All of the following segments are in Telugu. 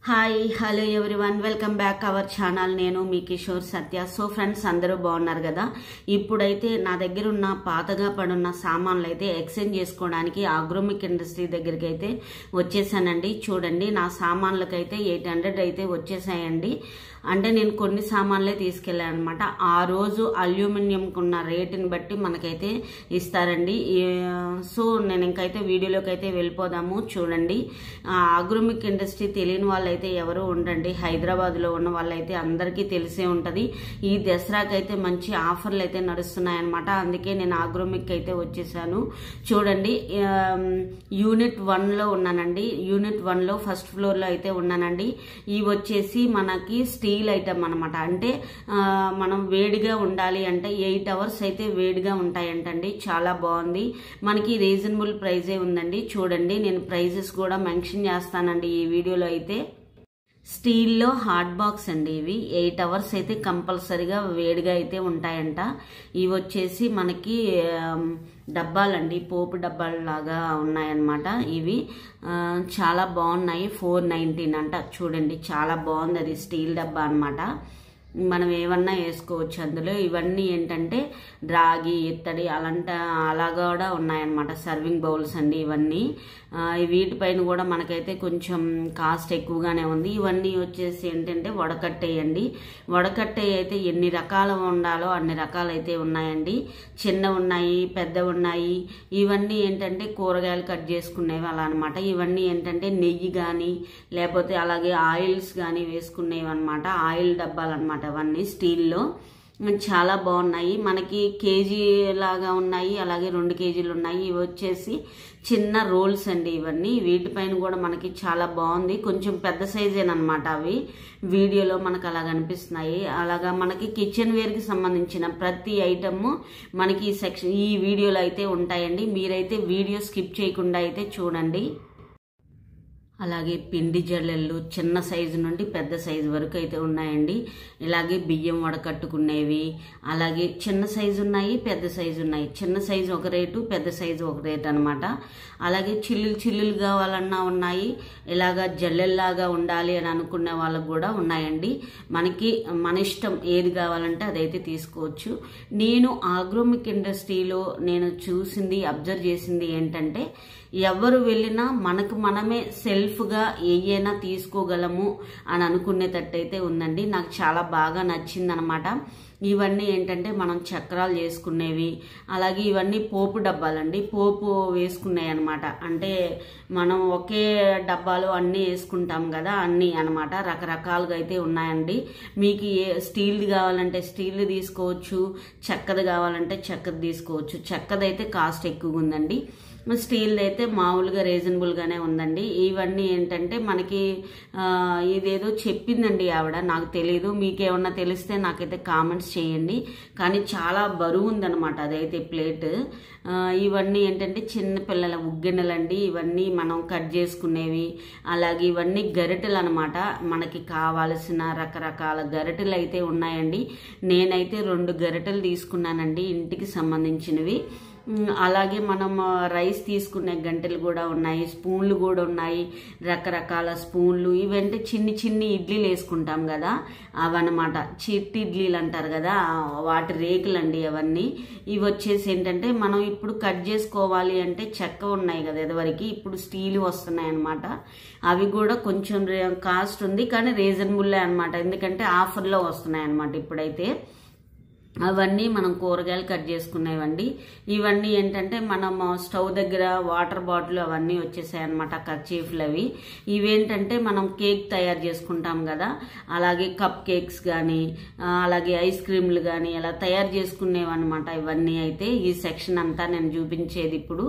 Hi hello everyone welcome back our channel. నేను మీ కిషోర్ సత్య. సో ఫ్రెండ్స్, అందరూ బాగున్నారు కదా. ఇప్పుడైతే నా దగ్గర ఉన్న పాతగా పడున్న సామాన్లు అయితే ఎక్స్చేంజ్ చేసుకోవడానికి ఆగ్రోమిక్ ఇండస్ట్రీ దగ్గరికి అయితే వచ్చేసానండి. చూడండి, నా సామాన్లకైతే 800 అయితే వచ్చేసాయండి. అంటే నేను కొన్ని సామాన్లే తీసుకెళ్ళాను అనమాట. ఆ రోజు అల్యూమినియంకి ఉన్న రేటుని బట్టి మనకైతే ఇస్తారండి. సో నేను ఇంకైతే వీడియోలోకి అయితే వెళ్ళిపోదాము. చూడండి, ఆగ్రోమిక్ ఇండస్ట్రీ తెలియని వాళ్ళైతే ఎవరు ఉండండి. హైదరాబాద్లో ఉన్న వాళ్ళైతే అందరికీ తెలిసే ఉంటుంది. ఈ దసరాకి అయితే మంచి ఆఫర్లు అయితే నడుస్తున్నాయన్నమాట. అందుకే నేను ఆగ్రోమిక్ అయితే వచ్చేసాను. చూడండి, యూనిట్ 1లో ఉన్నానండి. యూనిట్ 1లో ఫస్ట్ ఫ్లోర్లో అయితే ఉన్నానండి. ఇవి వచ్చేసి మనకి స్టీల్ ఐటమ్ అనమాట. అంటే మనం వేడిగా ఉండాలి అంటే 8 అవర్స్ అయితే వేడిగా ఉంటాయంటండి. చాలా బాగుంది. మనకి రీజనబుల్ ప్రైజే ఉందండి. చూడండి, నేను ప్రైజెస్ కూడా మెన్షన్ చేస్తానండి ఈ వీడియోలో అయితే. స్టీల్లో హాట్ బాక్స్ అండి. ఇవి 8 అవర్స్ అయితే కంపల్సరీగా వేడిగా అయితే ఉంటాయంట. ఇవి వచ్చేసి మనకి డబ్బాలండి, పోపు డబ్బాలు లాగా ఉన్నాయన్నమాట. ఇవి చాలా బాగున్నాయి. 419 అంట. చూడండి, చాలా బాగుంది. అది స్టీల్ డబ్బా అనమాట. మనం ఏమన్నా వేసుకోవచ్చు అందులో. ఇవన్నీ ఏంటంటే రాగి, ఇత్తడి అలా కూడా ఉన్నాయన్నమాట. సర్వింగ్ బౌల్స్ అండి ఇవన్నీ. వీటిపైన కూడా మనకైతే కొంచెం కాస్ట్ ఎక్కువగానే ఉంది. ఇవన్నీ వచ్చేసి ఏంటంటే వడకట్టేయండి. వడకట్టే అయితే ఎన్ని రకాలు ఉండాలో అన్ని రకాలు అయితే ఉన్నాయండి. చిన్న ఉన్నాయి, పెద్ద ఉన్నాయి. ఇవన్నీ ఏంటంటే కూరగాయలు కట్ చేసుకునేవి అలా అనమాట. ఇవన్నీ ఏంటంటే నెయ్యి కానీ లేకపోతే అలాగే ఆయిల్స్ కానీ వేసుకునేవి అనమాట. ఆయిల్ డబ్బాలు అనమాట అవన్నీ స్టీల్లో. చాలా బాగున్నాయి. మనకి కేజీ లాగా ఉన్నాయి, అలాగే 2 కేజీలు ఉన్నాయి. ఇవి వచ్చేసి చిన్న రోల్స్ అండి ఇవన్నీ. వీటిపైన కూడా మనకి చాలా బాగుంది. కొంచెం పెద్ద సైజేనమాట అవి. వీడియోలో మనకు అలా కనిపిస్తున్నాయి. అలాగా మనకి కిచెన్ వేర్కి సంబంధించిన ప్రతి ఐటమ్ మనకి ఈ వీడియోలో అయితే ఉంటాయండి. మీరైతే వీడియో స్కిప్ చేయకుండా అయితే చూడండి. అలాగే పిండి జల్లెళ్ళు చిన్న సైజు నుండి పెద్ద సైజు వరకు అయితే ఉన్నాయండి. ఇలాగే బియ్యం వడకట్టుకునేవి, అలాగే చిన్న సైజు ఉన్నాయి, పెద్ద సైజు ఉన్నాయి. చిన్న సైజు ఒక రేటు, పెద్ద సైజు ఒక రేటు అనమాట. అలాగే చిల్లులు కావాలన్నా ఉన్నాయి. ఇలాగా జల్లెల్లాగా ఉండాలి అని అనుకునే వాళ్ళకు కూడా ఉన్నాయండి. మనకి మన ఇష్టం ఏది కావాలంటే అదైతే తీసుకోవచ్చు. నేను ఆగ్రోమిక్ ఇండస్ట్రీలో నేను చూసింది, అబ్జర్వ్ చేసింది ఏంటంటే, ఎవరు వెళ్ళినా మనకు మనమే సెల్ఫ్గా ఏయైనా తీసుకోగలము అని అనుకునేటట్టయితే ఉందండి. నాకు చాలా బాగా నచ్చిందనమాట. ఇవన్నీ ఏంటంటే మనం చక్రాలు చేసుకునేవి, అలాగే ఇవన్నీ పోపు డబ్బాలండి. పోపు వేసుకునేవి అనమాట. అంటే మనం ఒకే డబ్బాలో అన్నీ వేసుకుంటాం కదా, అన్నీ అనమాట. రకరకాలుగా అయితే ఉన్నాయండి. మీకు స్టీల్ది కావాలంటే స్టీల్ది తీసుకోవచ్చు, చెక్కది కావాలంటే చెక్కది తీసుకోవచ్చు. చెక్కది అయితే కాస్ట్ ఎక్కువగా ఉందండి. స్టీల్ అయితే మామూలుగా రీజనబుల్గానే ఉందండి. ఇవన్నీ ఏంటంటే మనకి ఇదేదో చెప్పిందండి ఆవిడ, నాకు తెలీదు. మీకేమన్నా తెలిస్తే నాకైతే కామెంట్స్ చేయండి. కానీ చాలా బరువు ఉందన్నమాట అదైతే ప్లేట్. ఇవన్నీ ఏంటంటే చిన్న పిల్లల ఉగ్గిన్నెలండి. ఇవన్నీ మనం కట్ చేసుకునేవి. అలాగే ఇవన్నీ గరిటెలు అనమాట. మనకి కావాల్సిన రకరకాల గరిటెలు అయితే ఉన్నాయండి. నేనైతే 2 గరిటెలు తీసుకున్నానండి ఇంటికి సంబంధించినవి. అలాగే మనం రైస్ తీసుకునే గంటెలు కూడా ఉన్నాయి, స్పూన్లు కూడా ఉన్నాయి. రకరకాల స్పూన్లు. ఇవంటే చిన్ని ఇడ్లీలు వేసుకుంటాం కదా, అవన్నమాట. చిట్టి ఇడ్లీలు అంటారు కదా, వాటి రేకులండి అవన్నీ. ఇవి వచ్చేసి ఏంటంటే మనం ఇప్పుడు కట్ చేసుకోవాలి అంటే చెక్క ఉన్నాయి కదా ఇదివరకు, ఇప్పుడు స్టీల్ వస్తున్నాయి అనమాట. అవి కూడా కొంచెం కాస్ట్ ఉంది, కానీ రీజనబుల్లే అనమాట. ఎందుకంటే ఆఫర్లో వస్తున్నాయి అనమాట ఇప్పుడైతే. అవన్నీ మనం కూరగాయలు కట్ చేసుకునేవండి. ఇవన్నీ ఏంటంటే మనం స్టవ్ దగ్గర వాటర్ బాటిల్ అవన్నీ వచ్చేసాయి అనమాట, కర్చీఫ్లు అవి. ఇవేంటంటే మనం కేక్ తయారు చేసుకుంటాం కదా, అలాగే కప్ కేక్స్ కానీ అలాగే ఐస్ క్రీమ్లు కానీ అలా తయారు చేసుకునేవన్నమాట. ఇవన్నీ అయితే ఈ సెక్షన్ అంతా నేను చూపించేది. ఇప్పుడు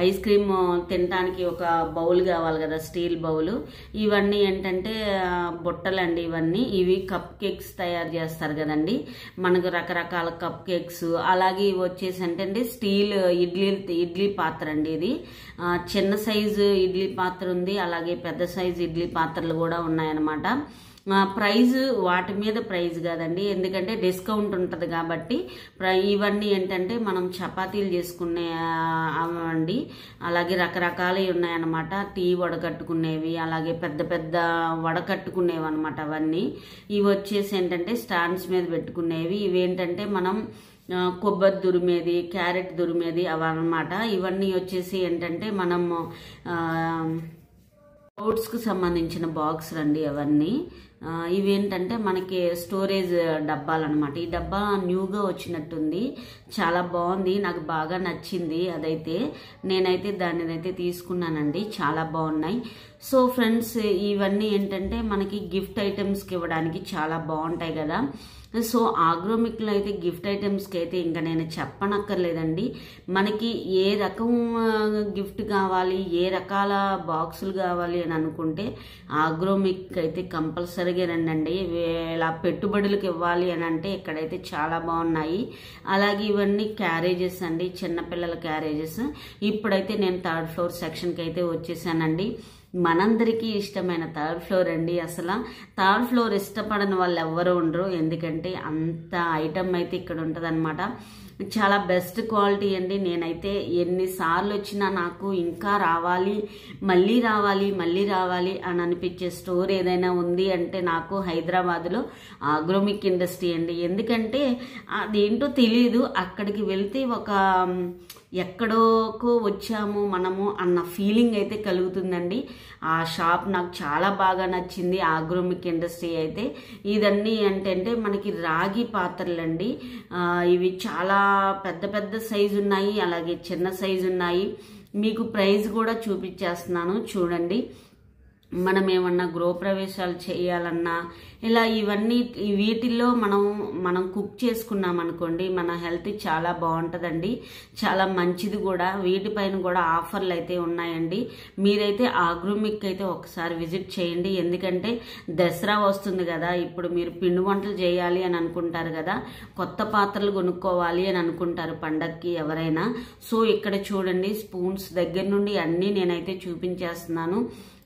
ఐస్ క్రీమ్ తినడానికి ఒక బౌల్ కావాలి కదా, స్టీల్ బౌల్. ఇవన్నీ ఏంటంటే బుట్టలండి ఇవన్నీ. ఇవి కప్ కేక్స్ తయారు చేస్తారు కదండి, మనకు రకరకాల కప్ కేక్స్. అలాగే ఇవి వచ్చేసి ఏంటంటే స్టీల్ ఇడ్లీ పాత్ర అండి. ఇది చిన్న సైజు ఇడ్లీ పాత్ర ఉంది, అలాగే పెద్ద సైజు ఇడ్లీ పాత్రలు కూడా ఉన్నాయన్నమాట. ప్రైజ్ వాటి మీద ప్రైజ్ కాదండి, ఎందుకంటే డిస్కౌంట్ ఉంటుంది కాబట్టి. ఇవన్నీ ఏంటంటే మనం చపాతీలు చేసుకునే అవండి, అలాగే రకరకాలవి ఉన్నాయన్నమాట. టీ వడకట్టుకునేవి, అలాగే పెద్ద పెద్ద వడకట్టుకునేవి అనమాట అవన్నీ. ఇవి వచ్చేసి ఏంటంటే స్టాండ్స్ మీద పెట్టుకునేవి. ఇవేంటంటే మనం కొబ్బరి దురిమేది, క్యారెట్ దురిమేది అవన్నమాట. ఇవన్నీ వచ్చేసి ఏంటంటే మనం ఫ్రూట్స్కి సంబంధించిన బాక్సులు అండి అవన్నీ. ఇవేంటంటే మనకి స్టోరేజ్ డబ్బాలన్నమాట. ఈ డబ్బా న్యూగా వచ్చినట్టుంది, చాలా బాగుంది, నాకు బాగా నచ్చింది. అదైతే నేనైతే దాన్ని అయితే తీసుకున్నానండి, చాలా బాగున్నాయి. సో ఫ్రెండ్స్, ఇవన్నీ ఏంటంటే మనకి గిఫ్ట్ ఐటమ్స్కి ఇవ్వడానికి చాలా బాగుంటాయి కదా. సో ఆగ్రోమిక్లో అయితే గిఫ్ట్ ఐటమ్స్కి అయితే ఇంకా నేను చెప్పనక్కర్లేదండి. మనకి ఏ రకం గిఫ్ట్ కావాలి, ఏ రకాల బాక్సులు కావాలి అని అనుకుంటే ఆగ్రోమిక్ అయితే కంపల్సరీగా రండి. ఇలా పెట్టుబడులకు ఇవ్వాలి అని అంటే ఇక్కడైతే చాలా బాగున్నాయి. అలాగే ఇవన్నీ క్యారేజెస్ అండి, చిన్నపిల్లల క్యారేజెస్. ఇప్పుడైతే నేను 3rd ఫ్లోర్ సెక్షన్కి అయితే వచ్చేసానండి. మనందరికీ ఇష్టమైన 3rd ఫ్లోర్ అండి. అసలు 3rd ఫ్లోర్ ఇష్టపడని వాళ్ళు ఎవ్వరూ ఉండరు, ఎందుకంటే అంత ఐటమ్ అయితే ఇక్కడ ఉంటుంది అనమాట. చాలా బెస్ట్ క్వాలిటీ అండి. నేనైతే ఎన్నిసార్లు వచ్చినా నాకు ఇంకా రావాలి, మళ్ళీ రావాలి, మళ్ళీ రావాలి అని అనిపించే స్టోర్ ఏదైనా ఉంది అంటే నాకు హైదరాబాద్లో ఆగ్రోమిక్ ఇండస్ట్రీ అండి. ఎందుకంటే అదేంటో తెలియదు, అక్కడికి వెళ్తే ఒక ఎక్కడోకో వచ్చాము మనము అన్న ఫీలింగ్ అయితే కలుగుతుందండి. ఆ షాప్ నాకు చాలా బాగా నచ్చింది, ఆగ్రోమిక్ ఇండస్ట్రీ అయితే. ఇదన్నీ ఏంటంటే మనకి రాగి పాత్రలండి. ఇవి చాలా పెద్ద పెద్ద సైజు ఉన్నాయి, అలాగే చిన్న సైజు ఉన్నాయి. మీకు ప్రైస్ కూడా చూపించేస్తున్నాను చూడండి. మనం ఏమన్నా గృహప్రవేశాలు చేయాలన్నా ఇలా ఇవన్నీ వీటిల్లో మనం కుక్ చేసుకున్నాం అనుకోండి, మన హెల్త్ చాలా బాగుంటుందండి, చాలా మంచిది కూడా. వీటిపైన కూడా ఆఫర్లు అయితే ఉన్నాయండి. మీరైతే ఆగ్రోమిక్ అయితే ఒకసారి విజిట్ చేయండి, ఎందుకంటే దసరా వస్తుంది కదా. ఇప్పుడు మీరు పిండి వంటలు చేయాలి అని అనుకుంటారు కదా, కొత్త పాత్రలు కొనుక్కోవాలి అని అనుకుంటారు పండక్కి ఎవరైనా. సో ఇక్కడ చూడండి, స్పూన్స్ దగ్గర నుండి అన్నీ నేనైతే చూపించేస్తున్నాను.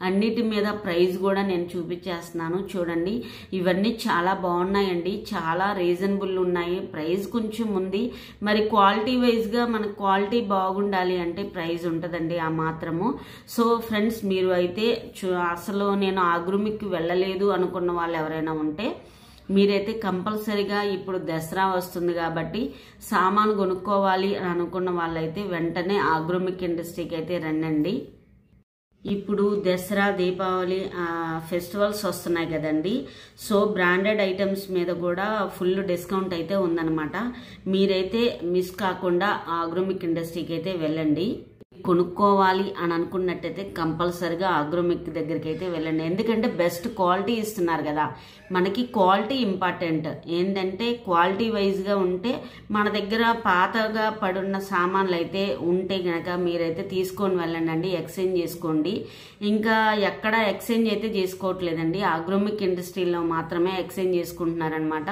అన్నిటి మీద ప్రైస్ కూడా నేను చూపించేస్తున్నాను చూడండి. ఇవన్నీ చాలా బాగున్నాయండి, చాలా రీజనబుల్ ఉన్నాయి. ప్రైస్ కొంచెం ఉంది, మరి క్వాలిటీ వైజ్గా మనకు క్వాలిటీ బాగుండాలి అంటే ప్రైస్ ఉంటుందండి ఆ మాత్రము. సో ఫ్రెండ్స్, మీరు అయితే అసలు నేను ఆగ్రోమిక్కి వెళ్ళలేదు అనుకున్న వాళ్ళు ఎవరైనా ఉంటే మీరైతే కంపల్సరీగా, ఇప్పుడు దసరా వస్తుంది కాబట్టి సామాను కొనుక్కోవాలి అని అనుకున్న వాళ్ళైతే వెంటనే ఆగ్రోమిక్ ఇండస్ట్రీకి అయితే రండి. ఇప్పుడు దసరా, దీపావళి ఫెస్టివల్స్ వస్తున్నాయి కదండి. సో బ్రాండెడ్ ఐటమ్స్ మీద కూడా ఫుల్ డిస్కౌంట్ అయితే ఉందన్నమాట. మీరైతే మిస్ కాకుండా ఆగ్రోమిక్ ఇండస్ట్రీకి అయితే వెళ్ళండి. కొనుక్కోవాలి అని అనుకున్నట్టయితే కంపల్సరిగా ఆగ్రోమిక్ దగ్గరికి అయితే వెళ్ళండి, ఎందుకంటే బెస్ట్ క్వాలిటీ ఇస్తున్నారు కదా. మనకి క్వాలిటీ ఇంపార్టెంట్. ఏంటంటే క్వాలిటీ వైజ్గా ఉంటే మన దగ్గర పాతగా పడున్న సామాన్లు అయితే ఉంటే గనక మీరైతే తీసుకొని వెళ్ళండి, ఎక్స్చేంజ్ చేసుకోండి. ఇంకా ఎక్కడ ఎక్స్చేంజ్ అయితే చేసుకోవట్లేదండి, ఆగ్రోమిక్ ఇండస్ట్రీలో మాత్రమే ఎక్స్చేంజ్ చేసుకుంటున్నారనమాట.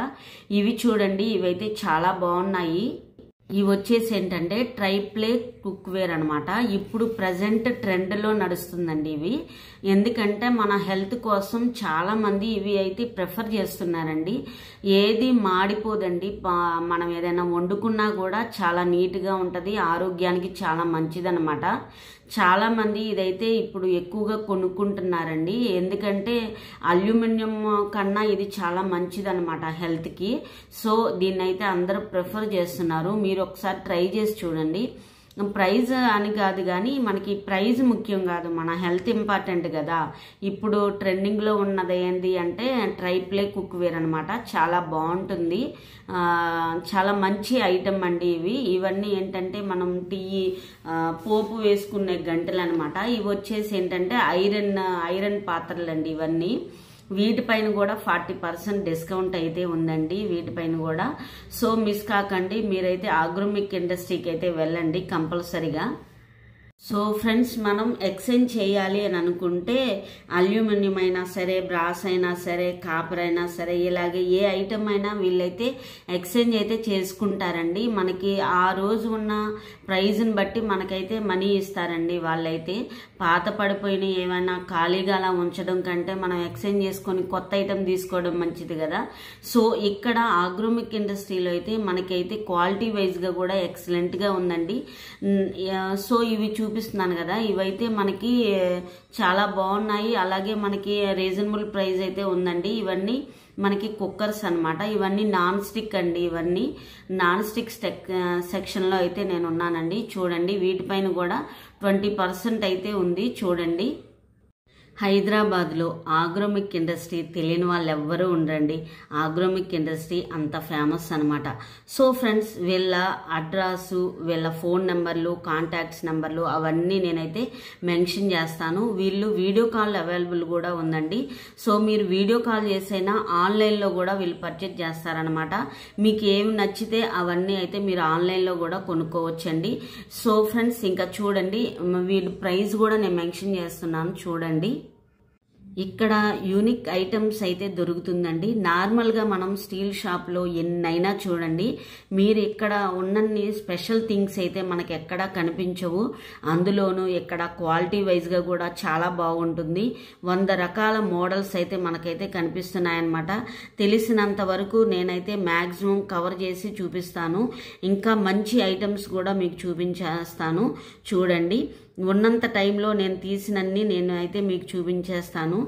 ఇవి చూడండి, ఇవైతే చాలా బాగున్నాయి. ఇవి వచ్చేసి ఏంటంటే ట్రైప్లే కుక్వేర్ అనమాట. ఇప్పుడు ప్రజెంట్ ట్రెండ్లో నడుస్తుందండి ఇవి, ఎందుకంటే మన హెల్త్ కోసం చాలా మంది ఇవి అయితే ప్రిఫర్ చేస్తున్నారండి. ఏది మాడిపోదండి, మనం ఏదైనా వండుకున్నా కూడా చాలా నీట్గా ఉంటుంది, ఆరోగ్యానికి చాలా మంచిదన్నమాట. చాలా మంది ఇదైతే ఇప్పుడు ఎక్కువగా కొనుక్కుంటున్నారండి, ఎందుకంటే అల్యూమినియం కన్నా ఇది చాలా మంచిదన్నమాట హెల్త్కి. సో దీన్ని అయితే అందరూ ప్రిఫర్ చేస్తున్నారు. మీరు ఒకసారి ట్రై చేసి చూడండి. ప్రైజ్ అని కాదు కానీ మనకి ప్రైజ్ ముఖ్యం కాదు, మన హెల్త్ ఇంపార్టెంట్ కదా. ఇప్పుడు ట్రెండింగ్లో ఉన్నది ఏంటి అంటే ట్రైప్లే కుక్వేర్ అనమాట. చాలా బాగుంటుంది, చాలా మంచి ఐటమ్ అండి ఇవి. ఇవన్నీ ఏంటంటే మనం టీ పోపు వేసుకునే గంటలు అనమాట. ఇవి వచ్చేసి ఏంటంటే ఐరన్ పాత్రలు అండి ఇవన్నీ. వీటిపైన కూడా 40% డిస్కౌంట్ అయితే ఉందండి వీటిపైన కూడా. సో మిస్ కాకండి, మీరైతే ఆగ్రోమిక్ ఇండస్ట్రీకి అయితే వెళ్ళండి కంపల్సరీగా. సో ఫ్రెండ్స్, మనం ఎక్స్చేంజ్ చేయాలి అని అనుకుంటే అల్యూమినియం అయినా సరే, బ్రాస్ అయినా సరే, కాపర్ అయినా సరే, ఇలాగే ఏ ఐటమ్ అయినా వీళ్ళైతే ఎక్స్చేంజ్ అయితే చేసుకుంటారండి. మనకి ఆ రోజు ఉన్న ప్రైజ్ని బట్టి మనకైతే మనీ ఇస్తారండి వాళ్ళైతే. పాత పడిపోయిన ఏమైనా ఖాళీగా అలా ఉంచడం కంటే మనం ఎక్స్చేంజ్ చేసుకొని కొత్త ఐటమ్ తీసుకోవడం మంచిది కదా. సో ఇక్కడ ఆగ్రోమిక్ ఇండస్ట్రీలో అయితే మనకైతే క్వాలిటీ వైజ్గా కూడా ఎక్సలెంట్గా ఉందండి. సో ఇవి చూపిస్తున్నాను కదా, ఇవైతే మనకి చాలా బాగున్నాయి. అలాగే మనకి రీజనబుల్ ప్రైస్ అయితే ఉందండి. ఇవన్నీ మనకి కుక్కర్స్ అన్నమాట. ఇవన్నీ నాన్ స్టిక్ అండి. ఇవన్నీ నాన్ స్టిక్ సెక్షన్లో అయితే నేను ఉన్నానండి. చూడండి, వీటిపైన కూడా 20% అయితే ఉంది. చూడండి, హైదరాబాద్లో ఆగ్రోమిక్ ఇండస్ట్రీ తెలియని వాళ్ళు ఎవ్వరూ ఉండరండి. ఆగ్రోమిక్ ఇండస్ట్రీ అంత ఫేమస్ అనమాట. సో ఫ్రెండ్స్, వీళ్ళ అడ్రస్సు, వీళ్ళ ఫోన్ నెంబర్లు, కాంటాక్ట్స్ నెంబర్లు అవన్నీ నేనైతే మెన్షన్ చేస్తాను. వీళ్ళు వీడియో కాల్ అవైలబుల్ కూడా ఉందండి. సో మీరు వీడియో కాల్ చేసైనా ఆన్లైన్లో కూడా వీళ్ళు పర్చేజ్ చేస్తారనమాట. మీకు ఏమి నచ్చితే అవన్నీ అయితే మీరు ఆన్లైన్లో కూడా కొనుక్కోవచ్చండి. సో ఫ్రెండ్స్, ఇంకా చూడండి, వీళ్ళు ప్రైస్ కూడా నేను మెన్షన్ చేస్తున్నాను. చూడండి, ఇక్కడ యూనిక్ ఐటమ్స్ అయితే దొరుకుతుందండి. నార్మల్గా మనం స్టీల్ షాప్లో ఎన్నైనా చూడండి, మీరు ఇక్కడ ఉన్నన్ని స్పెషల్ థింగ్స్ అయితే మనకి ఎక్కడా కనిపించవు. అందులోనూ ఇక్కడ క్వాలిటీ వైజ్గా కూడా చాలా బాగుంటుంది. 100 రకాల మోడల్స్ అయితే మనకైతే కనిపిస్తున్నాయన్నమాట. తెలిసినంత వరకు నేనైతే మ్యాక్సిమం కవర్ చేసి చూపిస్తాను. ఇంకా మంచి ఐటమ్స్ కూడా మీకు చూపించేస్తాను. చూడండి, ఉన్నంత టైంలో నేను తీసినన్ని నేను అయితే మీకు చూపించేస్తాను.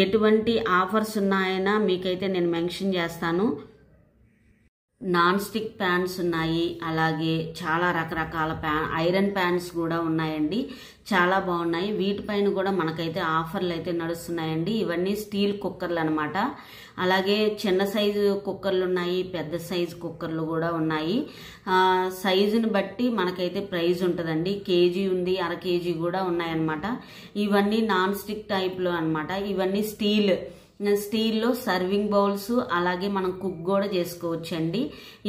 ఎటువంటి ఆఫర్స్ ఉన్నాయన్నా మీకైతే నేను మెన్షన్ చేస్తాను. నాన్ స్టిక్ ప్యాన్స్ ఉన్నాయి, అలాగే చాలా రకరకాల ఐరన్ ప్యాన్స్ కూడా ఉన్నాయండి. చాలా బాగున్నాయి. వీటిపైన కూడా మనకైతే ఆఫర్లు అయితే నడుస్తున్నాయండి. ఇవన్నీ స్టీల్ కుక్కర్లు అనమాట. అలాగే చిన్న సైజు కుక్కర్లు ఉన్నాయి, పెద్ద సైజు కుక్కర్లు కూడా ఉన్నాయి. సైజుని బట్టి మనకైతే ప్రైస్ ఉంటుందండి. కేజీ ఉంది, అర కేజీ కూడా ఉన్నాయన్నమాట. ఇవన్నీ నాన్ స్టిక్ టైప్లో అనమాట. ఇవన్నీ స్టీల్లో సర్వింగ్ బౌల్స్, అలాగే మనం కుక్ కూడా చేసుకోవచ్చండి.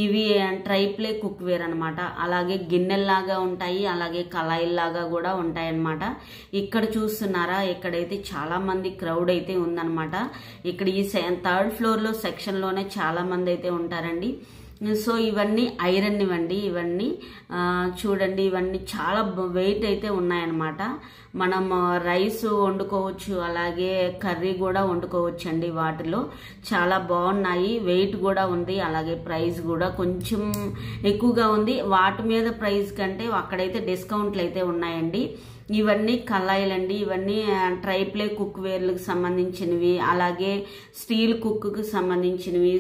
ఇవి ట్రైప్లే కుక్ వేర్ అనమాట. అలాగే గిన్నెల్లాగా ఉంటాయి, అలాగే కళాయిల్లాగా కూడా ఉంటాయి అన్నమాట. ఇక్కడ చూస్తున్నారా, ఇక్కడైతే చాలా మంది క్రౌడ్ అయితే ఉందన్నమాట. ఇక్కడ ఈ 3rd ఫ్లోర్లో సెక్షన్లోనే చాలా మంది అయితే ఉంటారండి. సో ఇవన్నీ ఐరన్ ఇవ్వండి. ఇవన్నీ చూడండి, ఇవన్నీ చాలా వెయిట్ అయితే ఉన్నాయన్నమాట. మనం రైస్ వండుకోవచ్చు, అలాగే కర్రీ కూడా వండుకోవచ్చు అండి. వాటిలో చాలా బాగున్నాయి. వెయిట్ కూడా ఉంది, అలాగే ప్రైస్ కూడా కొంచెం ఎక్కువగా ఉంది. వాటి మీద ప్రైస్ కంటే అక్కడైతే డిస్కౌంట్లు అయితే ఉన్నాయండి. ఇవన్నీ కళాయిలండి. ఇవన్నీ ట్రైప్లే కుక్ వేర్లకు సంబంధించినవి, అలాగే స్టీల్ కుక్కు సంబంధించినవి,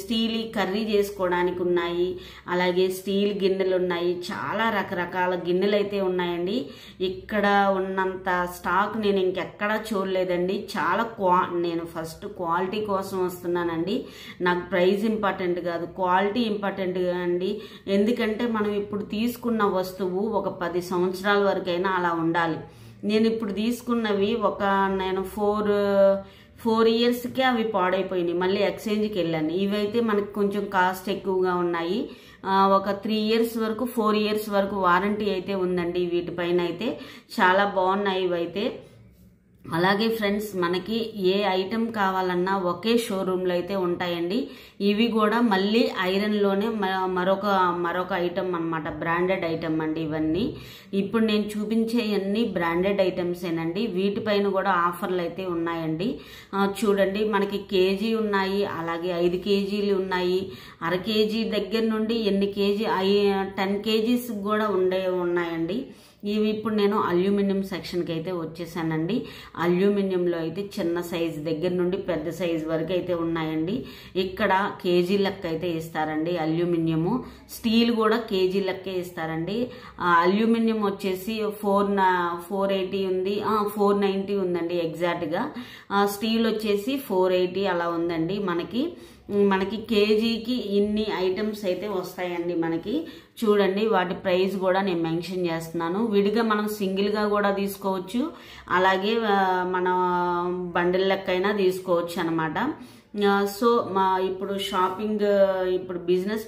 స్టీల్ కర్రీ చేసుకోవడానికి ఉన్నాయి, అలాగే స్టీల్ గిన్నెలు ఉన్నాయి. చాలా రకరకాల గిన్నెలు అయితే ఉన్నాయండి. ఇక్కడ ఉన్నంత స్టాక్ నేను ఇంకెక్కడా చూడలేదండి. చాలా నేను ఫస్ట్ క్వాలిటీ కోసం వస్తున్నానండి. నాకు ప్రైస్ ఇంపార్టెంట్ కాదు, క్వాలిటీ ఇంపార్టెంట్ అండి. ఎందుకంటే మనం ఇప్పుడు తీసుకున్న వస్తువు ఒక 10 సంవత్సరాల వరకైనా అలా ఉండాలి. నేను ఇప్పుడు తీసుకున్నవి నేను 4 ఇయర్స్కే అవి పాడైపోయినాయి. మళ్ళీ ఎక్స్చేంజ్కి వెళ్ళాను. ఇవైతే మనకి కొంచెం కాస్ట్ ఎక్కువగా ఉన్నాయి. ఒక 3 ఇయర్స్ వరకు, 4 ఇయర్స్ వరకు వారంటీ అయితే ఉందండి. వీటిపైన అయితే చాలా బాగున్నాయి ఇవైతే. అలాగే ఫ్రెండ్స్, మనకి ఏ ఐటెం కావాలన్నా ఒకే షోరూంలో అయితే ఉంటాయండి. ఇవి కూడా మళ్ళీ ఐరన్లోనే మరొక ఐటెం అనమాట. బ్రాండెడ్ ఐటెం అండి ఇవన్నీ. ఇప్పుడు నేను చూపించే అన్ని బ్రాండెడ్ ఐటమ్సేనండి. వీటిపైన కూడా ఆఫర్లు అయితే ఉన్నాయండి. చూడండి, మనకి కేజీ ఉన్నాయి, అలాగే 5 కేజీలు ఉన్నాయి, అర కేజీ దగ్గర నుండి ఎన్ని కేజీ 10 కేజీస్ కూడా ఉన్నాయండి. ఇవి ఇప్పుడు నేను అల్యూమినియం సెక్షన్కి అయితే వచ్చేసానండి. అల్యూమినియంలో అయితే చిన్న సైజు దగ్గర నుండి పెద్ద సైజు వరకు అయితే ఉన్నాయండి. ఇక్కడ కేజీ లెక్క అయితే ఇస్తారండి అల్యూమినియము. స్టీల్ కూడా కేజీ లెక్కే ఇస్తారండి. అల్యూమినియం వచ్చేసి 480 ఉంది, 490 ఉందండి ఎగ్జాక్ట్గా. స్టీల్ వచ్చేసి 480 అలా ఉందండి. మనకి కేజీకి ఇన్ని ఐటమ్స్ అయితే వస్తాయండి మనకి. చూడండి, వాటి ప్రైస్ కూడా నేను మెన్షన్ చేస్తున్నాను. విడిగా మనం సింగిల్గా కూడా తీసుకోవచ్చు, అలాగే మన బండిల్ లెక్క అయినా తీసుకోవచ్చు అనమాట. సో ఇప్పుడు షాపింగ్ ఇప్పుడు బిజినెస్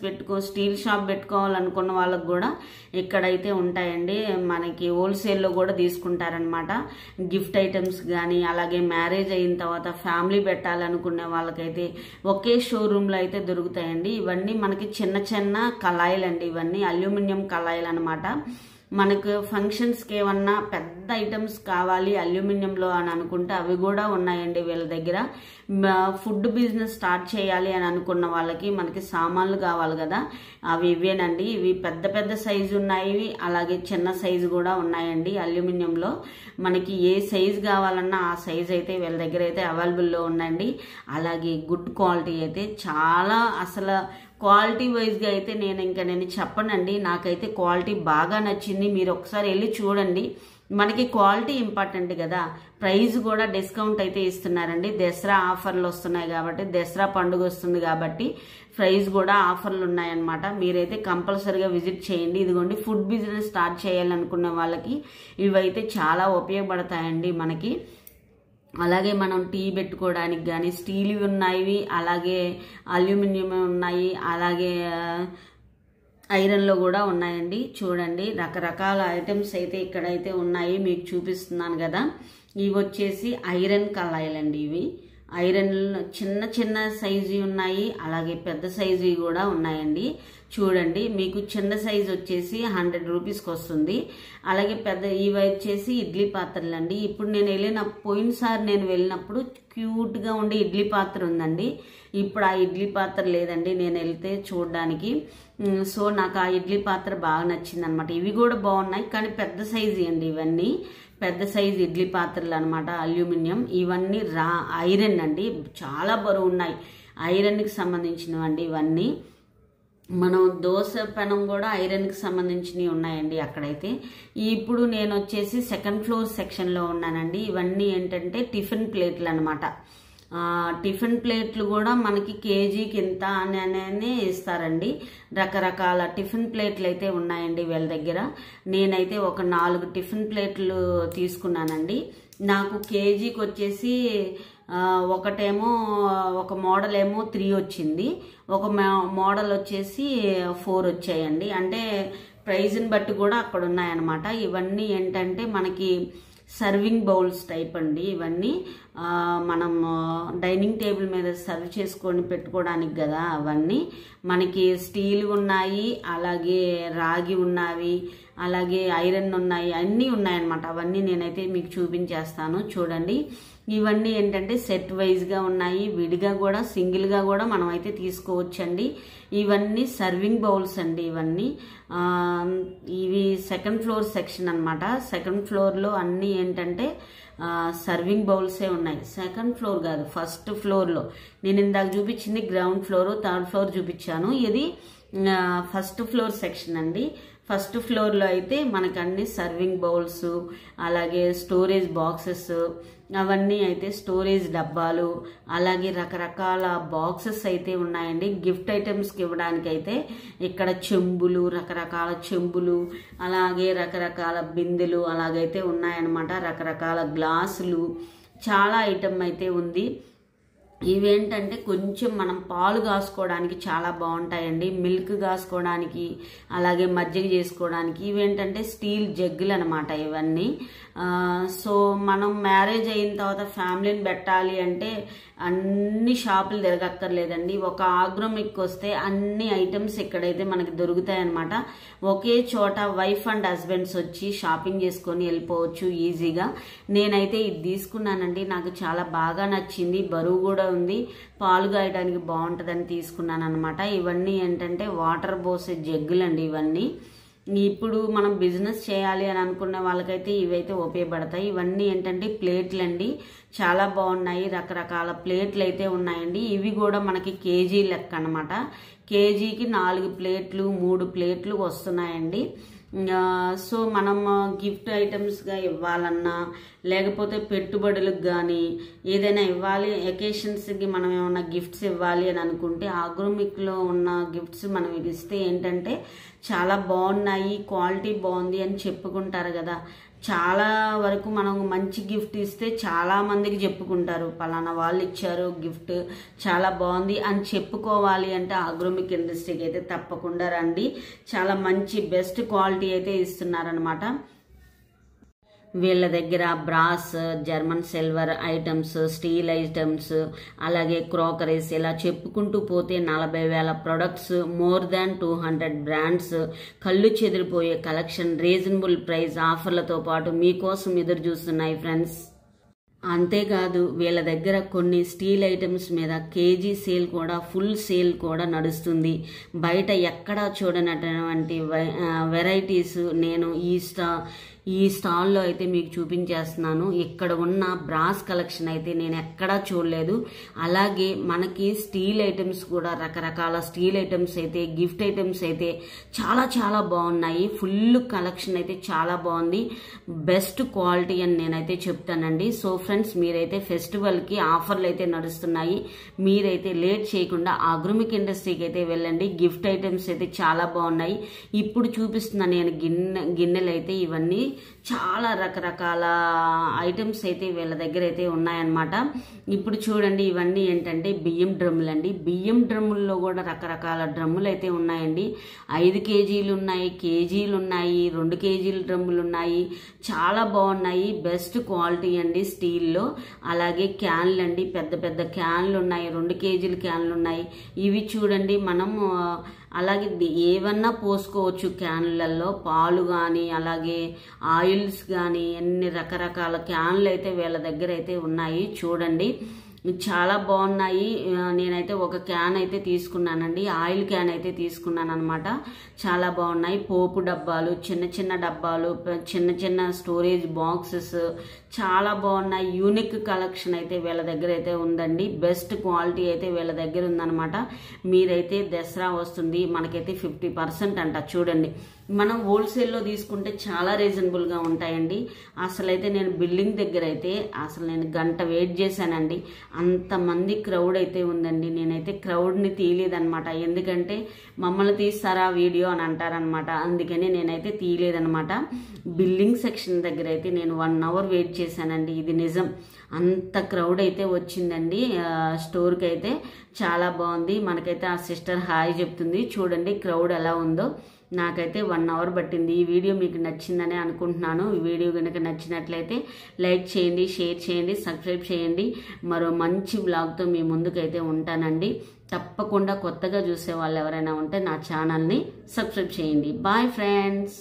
స్టీల్ షాప్ పెట్టుకోవాలనుకున్న వాళ్ళకు కూడా ఇక్కడైతే ఉంటాయండి. మనకి హోల్సేల్లో కూడా తీసుకుంటారనమాట. గిఫ్ట్ ఐటమ్స్ కానీ అలాగే మ్యారేజ్ అయిన తర్వాత ఫ్యామిలీ పెట్టాలనుకునే వాళ్ళకైతే ఒకే షోరూంలో అయితే దొరుకుతాయండి. ఇవన్నీ మనకి చిన్న చిన్న కళాయిలు అండి. ఇవన్నీ అల్యూమినియం కళాయిలు అనమాట. మనకు ఫంక్షన్స్కి ఏమన్నా పెద్ద ఐటమ్స్ కావాలి అల్యూమినియంలో అని అనుకుంటే అవి కూడా ఉన్నాయండి వీళ్ళ దగ్గర. ఫుడ్ బిజినెస్ స్టార్ట్ చేయాలి అని అనుకున్న వాళ్ళకి మనకి సామాన్లు కావాలి కదా, అవి ఇవేనండి. ఇవి పెద్ద పెద్ద సైజు ఉన్నాయి, అలాగే చిన్న సైజు కూడా ఉన్నాయండి అల్యూమినియంలో. మనకి ఏ సైజు కావాలన్నా ఆ సైజు అయితే వీళ్ళ దగ్గర అయితే అవైలబుల్లో ఉందండి. అలాగే గుడ్ క్వాలిటీ అయితే చాలా, అసలు క్వాలిటీ వైజ్గా అయితే నేను చెప్పనండి. నాకైతే క్వాలిటీ బాగా నచ్చింది. మీరు ఒకసారి వెళ్ళి చూడండి. మనకి క్వాలిటీ ఇంపార్టెంట్ కదా. ప్రైస్ కూడా డిస్కౌంట్ అయితే ఇస్తున్నారండి. దసరా ఆఫర్లు వస్తున్నాయి కాబట్టి, దసరా పండుగ వస్తుంది కాబట్టి ప్రైస్ కూడా ఆఫర్లు ఉన్నాయన్నమాట. మీరైతే కంపల్సరీగా విజిట్ చేయండి. ఇదిగోండి, ఫుడ్ బిజినెస్ స్టార్ట్ చేయాలనుకునే వాళ్ళకి ఇవైతే చాలా ఉపయోగపడతాయండి మనకి. అలాగే మనం టీ పెట్టుకోవడానికి కానీ స్టీల్వి ఉన్నాయి, అలాగే అల్యూమినియం ఉన్నాయి, అలాగే ఐరన్లో కూడా ఉన్నాయండి. చూడండి, రకరకాల ఐటమ్స్ అయితే ఇక్కడైతే ఉన్నాయి, మీకు చూపిస్తున్నాను కదా. ఇవి వచ్చేసి ఐరన్ కళాయిలండి. ఇవి ఐరన్ చిన్న చిన్న సైజు ఉన్నాయి, అలాగే పెద్ద సైజు కూడా ఉన్నాయండి. చూడండి, మీకు చిన్న సైజు వచ్చేసి 100 రూపీస్కి వస్తుంది. అలాగే పెద్ద ఇవి వచ్చేసి ఇడ్లీ పాత్రలు అండి. ఇప్పుడు పోయినసారి నేను వెళ్ళినప్పుడు క్యూట్గా ఉండే ఇడ్లీ పాత్ర ఉందండి. ఇప్పుడు ఆ ఇడ్లీ పాత్ర లేదండి నేను వెళ్తే చూడడానికి. సో నాకు ఆ ఇడ్లీ పాత్ర బాగా నచ్చింది అనమాట. ఇవి కూడా బాగున్నాయి, కానీ పెద్ద సైజు అండి. ఇవన్నీ పెద్ద సైజు ఇడ్లీ పాత్రలు అనమాట, అల్యూమినియం. ఇవన్నీ ఐరన్ అండి, చాలా బరువు ఉన్నాయి, ఐరన్కి సంబంధించినవండి ఇవన్నీ. మనం దోశ పెనం కూడా ఐరన్కి సంబంధించినవి ఉన్నాయండి అక్కడైతే. ఇప్పుడు నేను వచ్చేసి సెకండ్ ఫ్లోర్ సెక్షన్లో ఉన్నానండి. ఇవన్నీ ఏంటంటే టిఫిన్ ప్లేట్లు అనమాట. టిఫిన్ ప్లేట్లు కూడా మనకి కేజీకి ఇంత అని ఇస్తారండి. రకరకాల టిఫిన్ ప్లేట్లు అయితే ఉన్నాయండి వీళ్ళ దగ్గర. నేనైతే ఒక 4 టిఫిన్ ప్లేట్లు తీసుకున్నానండి. నాకు కేజీకి వచ్చేసి ఒకటేమో ఒక మోడల్ ఏమో 3 వచ్చింది, ఒక మోడల్ వచ్చేసి 4 వచ్చాయండి. అంటే ప్రైజ్ని బట్టి కూడా అక్కడ ఉన్నాయన్నమాట. ఇవన్నీ ఏంటంటే మనకి సర్వింగ్ బౌల్స్ టైప్ అండి. ఇవన్నీ మనం డైనింగ్ టేబుల్ మీద సర్వ్ చేసుకొని పెట్టుకోవడానికి కదా. అవన్నీ మనకి స్టీల్ ఉన్నాయి, అలాగే రాగి ఉన్నవి, అలాగే ఐరన్ ఉన్నాయి, అన్నీ ఉన్నాయన్నమాట. అవన్నీ నేనైతే మీకు చూపించేస్తాను. చూడండి, ఇవన్నీ ఏంటంటే సెట్ వైజ్గా ఉన్నాయి, విడిగా కూడా సింగిల్గా కూడా మనం అయితే తీసుకోవచ్చండి. ఇవన్నీ సర్వింగ్ బౌల్స్ అండి. ఇవి సెకండ్ ఫ్లోర్ సెక్షన్ అనమాట. సెకండ్ ఫ్లోర్లో అన్నీ ఏంటంటే సర్వింగ్ బౌల్సే ఉన్నాయి. సెకండ్ ఫ్లోర్ కాదు, ఫస్ట్ ఫ్లోర్లో. నేను ఇందాక చూపించింది గ్రౌండ్ ఫ్లోర్, థర్డ్ ఫ్లోర్ చూపించాను. ఇది ఫస్ట్ ఫ్లోర్ సెక్షన్ అండి. ఫస్ట్ ఫ్లోర్లో అయితే మనకు అన్ని సర్వింగ్ బౌల్స్, అలాగే స్టోరేజ్ బాక్సెస్, అవన్నీ అయితే స్టోరేజ్ డబ్బాలు, అలాగే రకరకాల బాక్సెస్ అయితే ఉన్నాయండి. గిఫ్ట్ ఐటమ్స్కి ఇవ్వడానికి అయితే ఇక్కడ చెంబులు, రకరకాల చెంబులు, అలాగే రకరకాల బిందెలు అలాగైతే ఉన్నాయన్నమాట. రకరకాల గ్లాసులు, చాలా ఐటమ్ అయితే ఉంది. ఇవేంటంటే కొంచెం మనం పాలు కాసుకోవడానికి చాలా బాగుంటాయండి, మిల్క్ కాసుకోవడానికి, అలాగే మజ్జిగ చేసుకోవడానికి. ఇవేంటంటే స్టీల్ జగ్గులు అనమాట ఇవన్నీ. సో మనం మ్యారేజ్ అయిన తర్వాత ఫ్యామిలీని పెట్టాలి అంటే అన్ని షాపులు తిరగక్కర్లేదండి. ఒక ఆగ్రోమిక్ వస్తే అన్ని ఐటమ్స్ ఇక్కడైతే మనకి దొరుకుతాయన్నమాట. ఒకే చోట వైఫ్ అండ్ హస్బెండ్స్ వచ్చి షాపింగ్ చేసుకొని వెళ్ళిపోవచ్చు ఈజీగా. నేనైతే ఇది తీసుకున్నానండి, నాకు చాలా బాగా నచ్చింది. బరువు కూడా ఉంది, పాలు కాయడానికి బాగుంటుందని తీసుకున్నాను అనమాట. ఇవన్నీ ఏంటంటే వాటర్ పోసే జగ్గులండి ఇవన్నీ. ఇప్పుడు మనం బిజినెస్ చేయాలి అని అనుకునే వాళ్ళకైతే ఇవైతే ఉపయోగపడతాయి. ఇవన్నీ ఏంటంటే ప్లేట్లు అండి, చాలా బాగున్నాయి. రకరకాల ప్లేట్లు అయితే ఉన్నాయండి. ఇవి కూడా మనకి కేజీ లెక్క అనమాట. కేజీకి 4 ప్లేట్లు 3 ప్లేట్లు వస్తున్నాయండి. సో మనం గిఫ్ట్ ఐటమ్స్గా ఇవ్వాలన్నా, లేకపోతే పెట్టుబడులకు కానీ ఏదైనా ఇవ్వాలి, ఎకేషన్స్కి మనం ఏమైనా గిఫ్ట్స్ ఇవ్వాలి అని అనుకుంటే ఆగ్రోమిక్లో ఉన్న గిఫ్ట్స్ మనం ఇస్తే ఏంటంటే చాలా బాగున్నాయి, క్వాలిటీ బాగుంది అని చెప్పుకుంటారు కదా. చాలా వరకు మనం మంచి గిఫ్ట్ ఇస్తే చాలా మందికి చెప్పుకుంటారు, పలానా వాళ్ళు ఇచ్చారు గిఫ్ట్ చాలా బాగుంది అని చెప్పుకోవాలి అంటే అగ్రోమిక్ ఇండస్ట్రీకి అయితే తప్పకుండా రండి. చాలా మంచి బెస్ట్ క్వాలిటీ అయితే ఇస్తున్నారనమాట. వీళ్ళ దగ్గర brass, German silver items, steel items, అలాగే క్రోకరీస్ ఇలా చెప్పుకుంటూ పోతే 40,000 ప్రొడక్ట్స్, మోర్ దాన్ 200 బ్రాండ్స్, కళ్ళు చెదిరిపోయే కలెక్షన్, రీజనబుల్ ప్రైస్ ఆఫర్లతో పాటు మీకోసం ఎదురు చూస్తున్నాయి ఫ్రెండ్స్. అంతేకాదు వీళ్ళ దగ్గర కొన్ని స్టీల్ ఐటమ్స్ మీద కేజీ సేల్ కూడా, ఫుల్ సేల్ కూడా నడుస్తుంది. బయట ఎక్కడా చూడనటువంటి వెరైటీస్ నేను ఈ స్టాల్లో అయితే మీకు చూపించేస్తున్నాను. ఇక్కడ ఉన్న బ్రాస్ కలెక్షన్ అయితే నేను ఎక్కడా చూడలేదు. అలాగే మనకి స్టీల్ ఐటమ్స్ కూడా రకరకాల స్టీల్ ఐటమ్స్ అయితే, గిఫ్ట్ ఐటమ్స్ అయితే చాలా చాలా బాగున్నాయి. ఫుల్ కలెక్షన్ అయితే చాలా బాగుంది, బెస్ట్ క్వాలిటీ అని నేనైతే చెప్తానండి. సో ఫ్రెండ్స్, మీరైతే ఫెస్టివల్కి ఆఫర్లు అయితే నడుస్తున్నాయి. మీరైతే లేట్ చేయకుండా అగ్రోమిక్ ఇండస్ట్రీకి అయితే వెళ్ళండి. గిఫ్ట్ ఐటమ్స్ అయితే చాలా బాగున్నాయి. ఇప్పుడు చూపిస్తున్నా నేను గిన్నెలు అయితే ఇవన్నీ చాలా రకరకాల ఐటమ్స్ అయితే వీళ్ళ దగ్గర అయితే ఉన్నాయన్నమాట. ఇప్పుడు చూడండి, ఇవన్నీ ఏంటంటే బియ్యం డ్రమ్ములు అండి. బియ్యం డ్రమ్ముల్లో కూడా రకరకాల డ్రమ్ములు అయితే ఉన్నాయండి. 5 కేజీలు ఉన్నాయి, కేజీలు ఉన్నాయి, 2 కేజీల డ్రమ్ములు ఉన్నాయి. చాలా బాగున్నాయి, బెస్ట్ క్వాలిటీ అండి స్టీల్లో. అలాగే క్యాన్లు అండి, పెద్ద పెద్ద క్యాన్లు ఉన్నాయి, 2 కేజీల క్యాన్లు ఉన్నాయి. ఇవి చూడండి, మనం అలాగే ఏవన్నా పోసుకోవచ్చు క్యాన్లలో, పాలు కానీ అలాగే ఆయిల్స్ కానీ ఎన్ని రకరకాల క్యాన్లు అయితే వీళ్ళ దగ్గర అయితే ఉన్నాయి. చూడండి, చాలా బాగున్నాయి. నేనైతే ఒక క్యాన్ అయితే తీసుకున్నానండి, ఆయిల్ క్యాన్ అయితే తీసుకున్నాను అనమాట. చాలా బాగున్నాయి. పోపు డబ్బాలు, చిన్న చిన్న డబ్బాలు, చిన్న చిన్న స్టోరేజ్ బాక్సెస్ చాలా బాగున్నాయి. యూనిక్ కలెక్షన్ అయితే వీళ్ళ దగ్గర అయితే ఉందండి. బెస్ట్ క్వాలిటీ అయితే వీళ్ళ దగ్గర ఉందన్నమాట. మీరైతే దసరా వస్తుంది, మనకైతే 50% అంట. చూడండి, మనం హోల్సేల్లో తీసుకుంటే చాలా రీజనబుల్గా ఉంటాయండి. అసలైతే నేను బిల్డింగ్ దగ్గర అయితే నేను గంట వెయిట్ చేశానండి. అంతమంది క్రౌడ్ అయితే ఉందండి. నేనైతే క్రౌడ్ని తీయలేదనమాట, ఎందుకంటే మమ్మల్ని తీస్తారా వీడియో అని అంటారనమాట. అందుకని నేనైతే తీయలేదనమాట. బిల్డింగ్ సెక్షన్ దగ్గర అయితే నేను 1 అవర్ వెయిట్ చేశానండి. ఇది నిజం, అంత క్రౌడ్ అయితే వచ్చిందండి. స్టోర్కి అయితే చాలా బాగుంది. మనకైతే ఆ సిస్టర్ హాయ్ చెప్తుంది. చూడండి క్రౌడ్ ఎలా ఉందో. నాకైతే 1 అవర్ పట్టింది. ఈ వీడియో మీకు నచ్చిందని అనుకుంటున్నాను. ఈ వీడియో కనుక నచ్చినట్లయితే లైక్ చేయండి, షేర్ చేయండి, సబ్స్క్రైబ్ చేయండి. మరో మంచి బ్లాగ్తో మీ ముందుకైతే ఉంటానండి. తప్పకుండా కొత్తగా చూసే వాళ్ళు ఎవరైనా ఉంటే నా ఛానల్ని సబ్స్క్రైబ్ చేయండి. Bye friends.